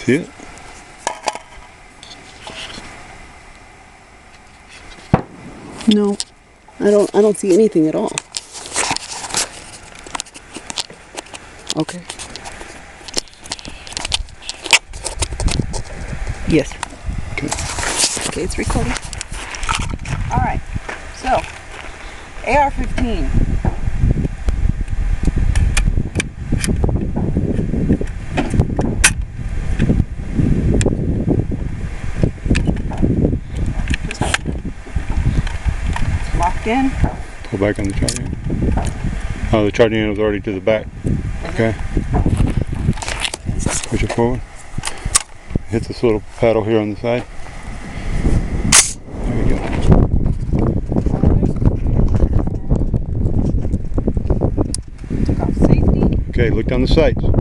See it? No, I don't see anything at all. Okay. Yes. Okay. Okay, it's recording. All right. So, AR-15. It's locked in. Pull back on the charging. Oh, the charging end was already to the back. Okay. Push it forward. Hit this little paddle here on the side. There we go. Took off safety. Okay, look down the sights. Here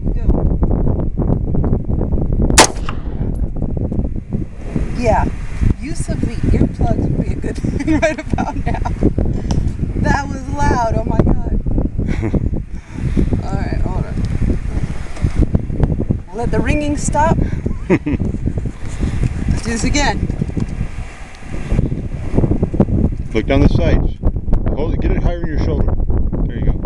we go. Yeah, use of the earplugs would be a good thing right about now. That was loud, oh my god. Alright, hold on. Let the ringing stop. Let's do this again. Look down the sights. Hold it, get it higher in your shoulder. There you go.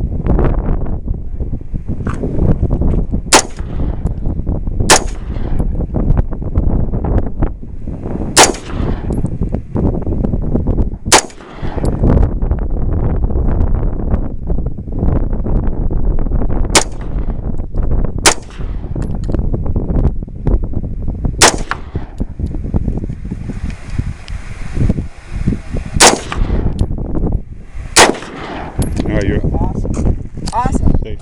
All right, you're Awesome. Awesome. safe.